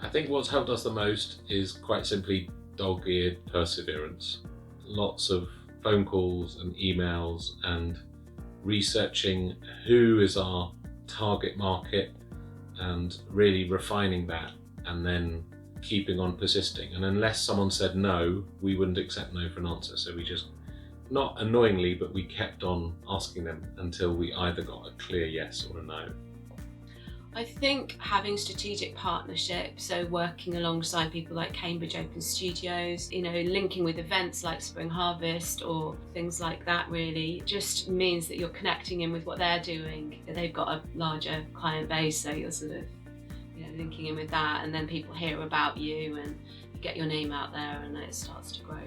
I think what's helped us the most is quite simply dog-eared perseverance. Lots of phone calls and emails and researching who is our target market and really refining that and then keeping on persisting. And unless someone said no, we wouldn't accept no for an answer. So we just, not annoyingly, but we kept on asking them until we either got a clear yes or a no. I think having strategic partnerships, so working alongside people like Cambridge Open Studios, linking with events like Spring Harvest or things like that, really just means that you're connecting in with what they're doing. They've got a larger client base, so you're sort of linking in with that, and then people hear about you and you get your name out there and it starts to grow.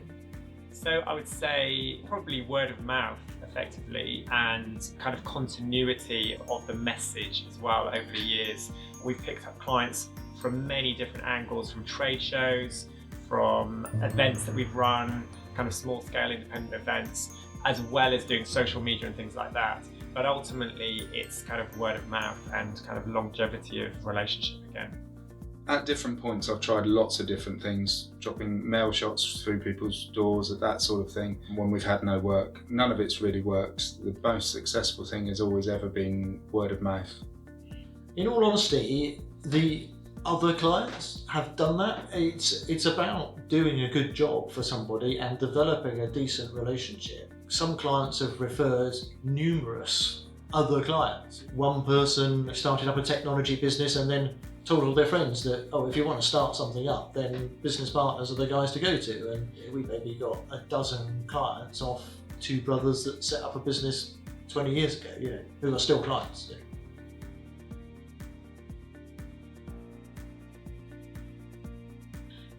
So I would say probably word of mouth effectively, and kind of continuity of the message as well over the years. We've picked up clients from many different angles, from trade shows, from events that we've run, kind of small scale independent events, as well as doing social media and things like that. But ultimately it's kind of word of mouth and kind of longevity of relationship again. At different points I've tried lots of different things, dropping mail shots through people's doors, that sort of thing, when we've had no work. None of it's really worked. The most successful thing has always ever been word of mouth. In all honesty, the other clients have done that. It's about doing a good job for somebody and developing a decent relationship. Some clients have referred numerous other clients. One person started up a technology business and then told all their friends that, if you want to start something up, then business partners are the guys to go to. And we maybe got a dozen clients off two brothers that set up a business 20 years ago, who are still clients.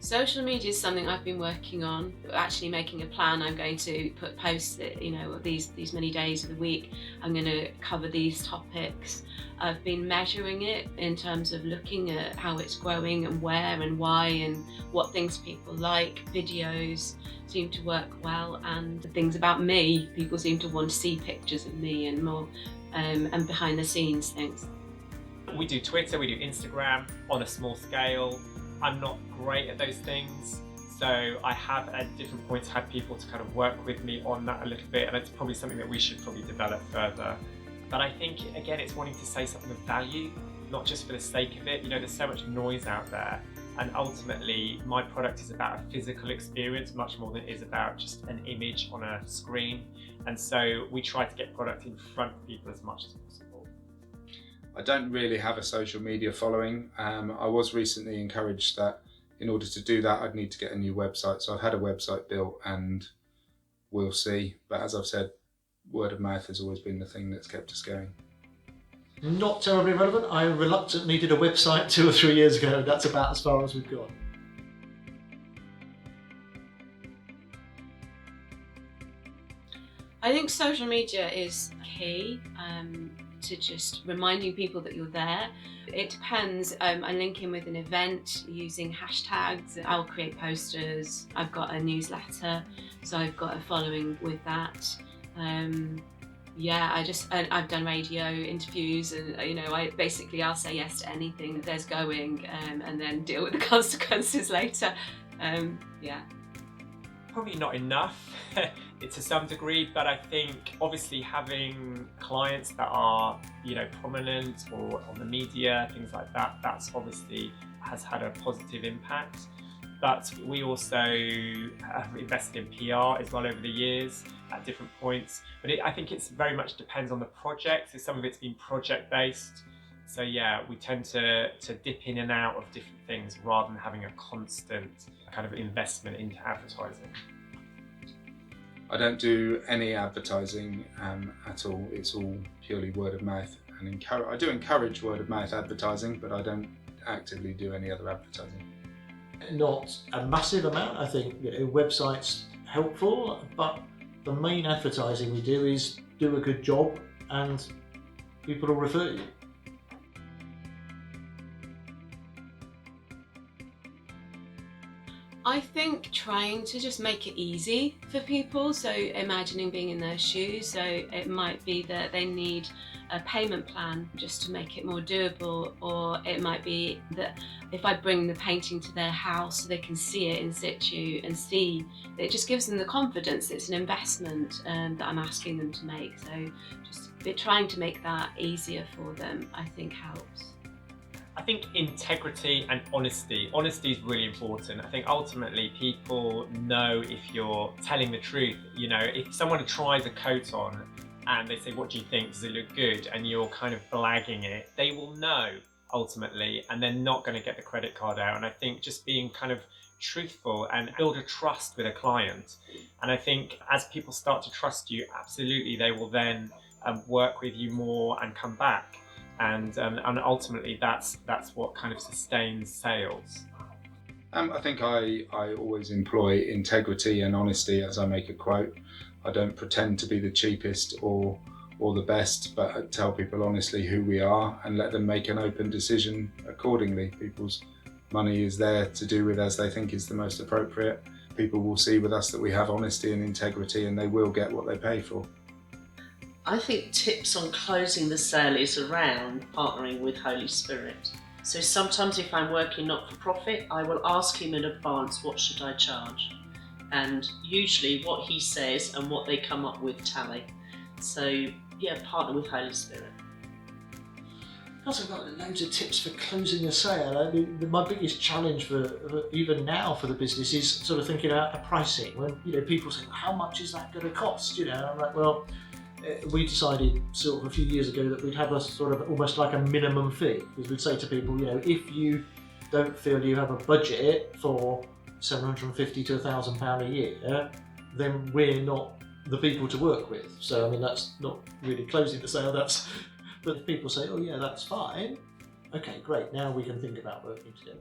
Social media is something I've been working on, actually making a plan. I'm going to put posts that, these many days of the week, I'm going to cover these topics. I've been measuring it in terms of looking at how it's growing and where and why and what things people like. Videos seem to work well, and the things about me, people seem to want to see pictures of me and more and behind the scenes things. We do Twitter, we do Instagram on a small scale. I'm not great at those things, so I have at different points had people to kind of work with me on that a little bit, and it's probably something that we should probably develop further. But I think, again, it's wanting to say something of value, not just for the sake of it. There's so much noise out there, and ultimately my product is about a physical experience much more than it is about just an image on a screen. And so we try to get product in front of people as much as possible. I don't really have a social media following. I was recently encouraged that in order to do that I'd need to get a new website. So I've had a website built and we'll see. But as I've said, word of mouth has always been the thing that's kept us going. Not terribly relevant. I reluctantly did a website 2 or 3 years ago. That's about as far as we've got. I think social media is key to just reminding people that you're there. It depends. I link in with an event using hashtags. I'll create posters. I've got a newsletter, so I've got a following with that. I've done radio interviews, and I'll say yes to anything that there's going, and then deal with the consequences later. Probably not enough to some degree, but I think obviously having clients that are prominent or on the media, things like that, that's obviously has had a positive impact. But we also have invested in PR as well over the years at different points. But I think it's very much depends on the project. So some of it's been project based. So yeah, we tend to dip in and out of different things rather than having a constant kind of investment into advertising. I don't do any advertising at all. It's all purely word of mouth. And I do encourage word of mouth advertising, but I don't actively do any other advertising. Not a massive amount. I think websites helpful, but the main advertising we do is do a good job and people will refer to you. I think trying to just make it easy for people, so imagining being in their shoes, so it might be that they need a payment plan just to make it more doable, or it might be that if I bring the painting to their house so they can see it in situ and see, it just gives them the confidence it's an investment that I'm asking them to make. So just trying to make that easier for them, I think helps. I think integrity and honesty. Honesty is really important. I think ultimately people know if you're telling the truth. You know, if someone tries a coat on and they say, what do you think? Does it look good? And you're kind of blagging it, they will know ultimately, and they're not going to get the credit card out. And I think just being kind of truthful and build a trust with a client. And I think as people start to trust you, absolutely, they will then work with you more and come back. And ultimately that's what kind of sustains sales. I think I always employ integrity and honesty as I make a quote. I don't pretend to be the cheapest or the best, but I tell people honestly who we are and let them make an open decision accordingly. People's money is there to do with as they think is the most appropriate. People will see with us that we have honesty and integrity, and they will get what they pay for. I think tips on closing the sale is around partnering with Holy Spirit. So sometimes if I'm working not for profit, I will ask him in advance, what should I charge? And usually what he says and what they come up with tally. So yeah, partner with Holy Spirit. I've got loads of tips for closing a sale. I mean, my biggest challenge for even now for the business is sort of thinking about the pricing. When people say, how much is that going to cost? And I'm like, well, we decided sort of a few years ago that we'd have a sort of almost like a minimum fee, because we'd say to people, if you don't feel you have a budget for £750 to £1,000 a year, then we're not the people to work with. So I mean, that's not really closing the sale. But if people say, oh yeah, that's fine. Okay, great. Now we can think about working together.